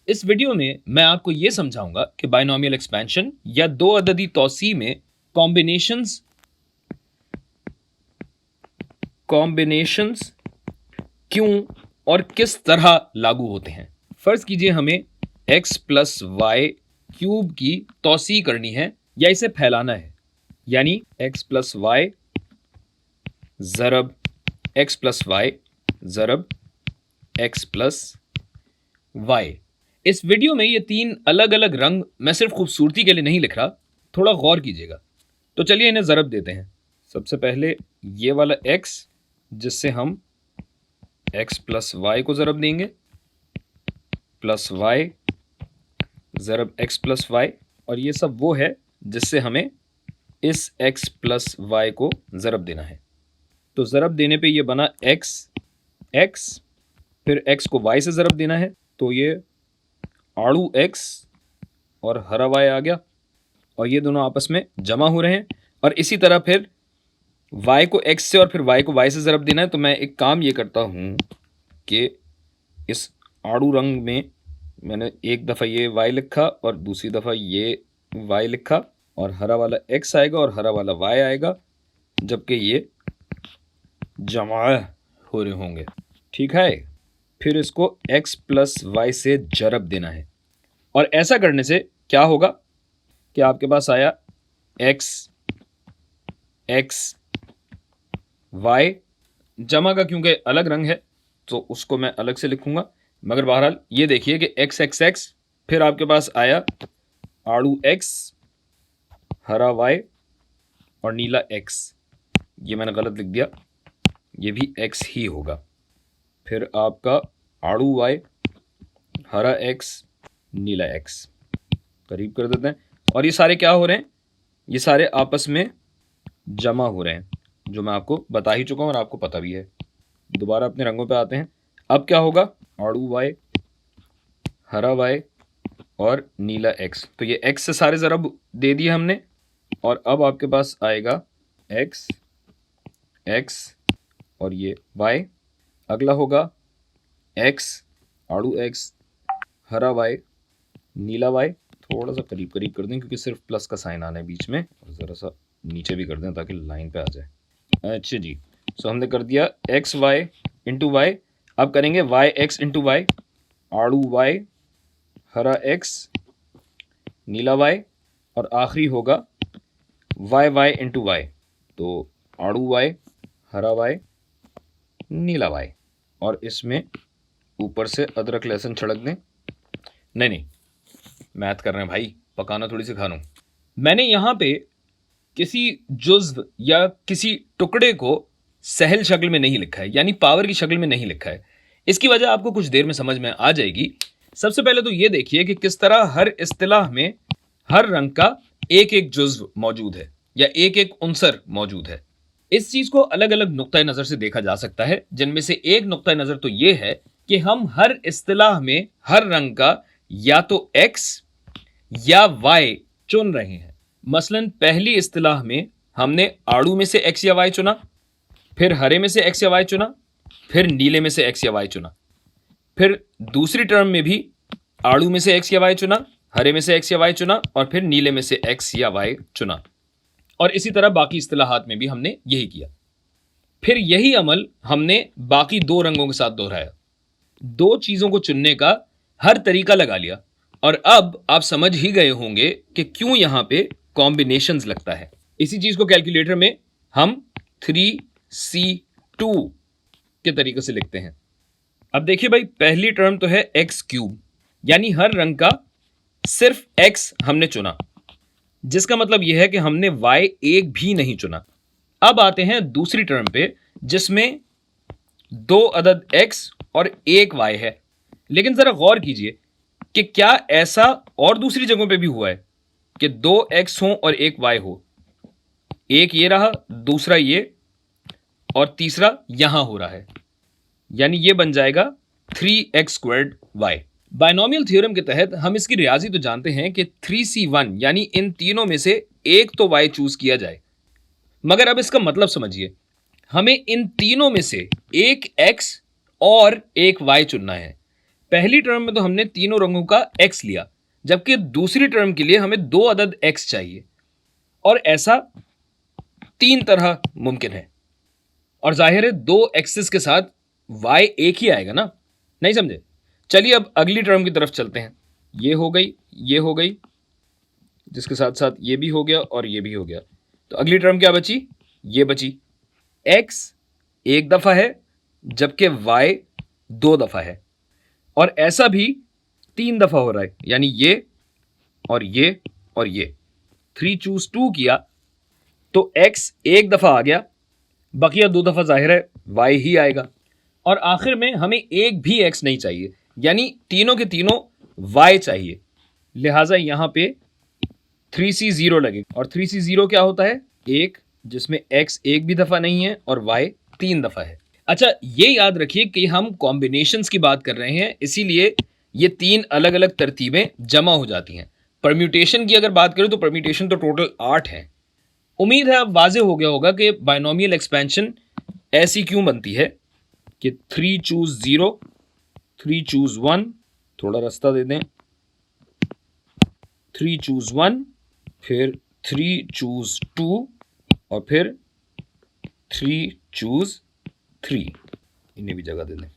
इस वीडियो में मैं आपको यह समझाऊंगा कि बायनॉमियल एक्सपेंशन या दो अददी तौसी में कॉम्बिनेशंस क्यों और किस तरह लागू होते हैं। फर्ज कीजिए हमें x प्लस वाई क्यूब की तौसी करनी है या इसे फैलाना है, यानी x प्लस वाई ज़रब x प्लस वाई ज़रब x प्लस वाई। इस वीडियो में ये तीन अलग अलग रंग मैं सिर्फ खूबसूरती के लिए नहीं लिख रहा, थोड़ा गौर कीजिएगा। तो चलिए इन्हें ज़रब देते हैं। सबसे पहले ये वाला x, जिससे हम x प्लस वाई को ज़रब देंगे, प्लस वाई ज़रब x प्लस वाई, और ये सब वो है जिससे हमें इस x प्लस वाई को ज़रब देना है। तो ज़रब देने पे ये बना x, फिर x को y से ज़रब देना है, तो ये आड़ू x और हरा y आ गया, और ये दोनों आपस में जमा हो रहे हैं। और इसी तरह फिर y को x से और फिर y को y से ज़रब देना है। तो मैं एक काम ये करता हूँ कि इस आड़ू रंग में मैंने एक दफ़ा ये y लिखा और दूसरी दफ़ा ये y लिखा, और हरा वाला x आएगा और हरा वाला y आएगा, जबकि ये जमा हो रहे होंगे। ठीक है, फिर इसको x प्लस वाई से जरब देना है, और ऐसा करने से क्या होगा कि आपके पास आया x y, जमा का क्योंकि अलग रंग है तो उसको मैं अलग से लिखूंगा, मगर बहरहाल ये देखिए कि x, फिर आपके पास आया आड़ू x, हरा y और नीला x। ये मैंने गलत लिख दिया, ये भी x ही होगा। फिर आपका आड़ू y, हरा x, नीला x, करीब कर देते हैं। और ये सारे क्या हो रहे हैं, ये सारे आपस में जमा हो रहे हैं, जो मैं आपको बता ही चुका हूं और आपको पता भी है। दोबारा अपने रंगों पे आते हैं। अब क्या होगा, आड़ू y, हरा y और नीला x। तो ये x से सारे ज़रब दे दिए हमने, और अब आपके पास आएगा x और ये y। अगला होगा x, आड़ू x, हरा y, नीला y। थोड़ा सा करीब करीब कर दें क्योंकि सिर्फ प्लस का साइन आना है बीच में, और ज़रा सा नीचे भी कर दें ताकि लाइन पे आ जाए। अच्छा जी, सो हमने कर दिया एक्स वाई इंटू वाई। अब करेंगे वाई एक्स इंटू वाई, आड़ू वाई, हरा एक्स, नीला वाई, और आखिरी होगा वाई वाई इंटू वाई। तो आड़ू वाई, हरा वाई, नीला वाई, और इसमें ऊपर से अदरक लहसुन छिड़क दें। नहीं, मैथ कर रहे हैं भाई, पकाना थोड़ी सिखा रहा हूं। मैंने यहां पे किसी जुज़्व या किसी टुकड़े को सहल शक्ल में नहीं लिखा है, यानी पावर की शक्ल में नहीं लिखा है। इसकी वजह आपको कुछ देर में समझ में आ जाएगी। सबसे पहले तो ये देखिए कि किस तरह हर इस्तिलाह में हर रंग का एक एक जुज़्व मौजूद है या एक एक उनसर मौजूद है। इस चीज को अलग अलग नुक्ता नजर से देखा जा सकता है, जिनमें से एक नुक्ता नजर तो यह है कि हम हर इस्तिलाह में हर रंग का या तो x या y चुन रहे हैं। मसलन पहली इस्तिलाह में हमने आड़ू में से x या y चुना, फिर हरे में से x या y चुना, फिर नीले में से x या y चुना, फिर दूसरी टर्म में भी आड़ू में से x या y चुना, हरे में से x या y चुना, और फिर नीले में से x या y चुना। और इसी तरह बाकी इस्तिलाहात में भी हमने यही किया। फिर यही अमल हमने बाकी दो रंगों के साथ दोहराया। दो चीजों को चुनने का हर तरीका लगा लिया, और अब आप समझ ही गए होंगे कि क्यों यहां पे कॉम्बिनेशंस लगता है। इसी चीज को कैलकुलेटर में हम 3c2 के तरीके से लिखते हैं। अब देखिए भाई, पहली टर्म तो है एक्स क्यूब, यानी हर रंग का सिर्फ x हमने चुना, जिसका मतलब यह है कि हमने y एक भी नहीं चुना। अब आते हैं दूसरी टर्म पे, जिसमें दो अदद x और एक y है। लेकिन जरा गौर कीजिए कि क्या ऐसा और दूसरी जगहों पे भी हुआ है कि दो x हो और एक y हो। एक ये रहा, दूसरा ये, और तीसरा यहां हो रहा है, यानी ये बन जाएगा 3x²y। बायनॉमियल थ्योरम के तहत हम इसकी रियाजी तो जानते हैं कि 3c1 यानी इन तीनों में से एक तो y चूज किया जाए, मगर अब इसका मतलब समझिए, हमें इन तीनों में से एक x और एक y चुनना है। पहली टर्म में तो हमने तीनों रंगों का x लिया, जबकि दूसरी टर्म के लिए हमें 2 अदद x चाहिए, और ऐसा 3 तरह मुमकिन है। और जाहिर है 2 एक्सिस के साथ y एक ही आएगा ना, नहीं समझे? चलिए अब अगली टर्म की तरफ चलते हैं। ये हो गई, ये हो गई, जिसके साथ साथ ये भी हो गया और ये भी हो गया। तो अगली टर्म क्या बची? ये बची। x एक दफ़ा है जबकि y 2 दफ़ा है, और ऐसा भी 3 दफ़ा हो रहा है, यानी ये और ये और ये। 3 चूज 2 किया तो x एक दफ़ा आ गया, बकिया 2 दफ़ा जाहिर है y ही आएगा, और आखिर में हमें एक भी x नहीं चाहिए, यानी तीनों के तीनों y चाहिए। लिहाजा यहां पे 3C0 लगे, और 3C0 क्या होता है? एक, जिसमें x एक भी दफ़ा नहीं है और y 3 दफ़ा है। अच्छा, ये याद रखिए कि हम कॉम्बिनेशंस की बात कर रहे हैं, इसीलिए ये 3 अलग अलग तरतीबें जमा हो जाती हैं। परम्यूटेशन की अगर बात करें तो परम्यूटेशन तो टोटल 8 हैं। उम्मीद है अब वाज़ेह हो गया होगा कि बायनोमियल एक्सपेंशन ऐसी क्यों बनती है कि 3 चूज 0, 3 चूज 1, थोड़ा रास्ता दे दें, 3 चूज 1, फिर 3 चूज 2, और फिर 3 चूज 3, इन्हें भी जगह दे दें।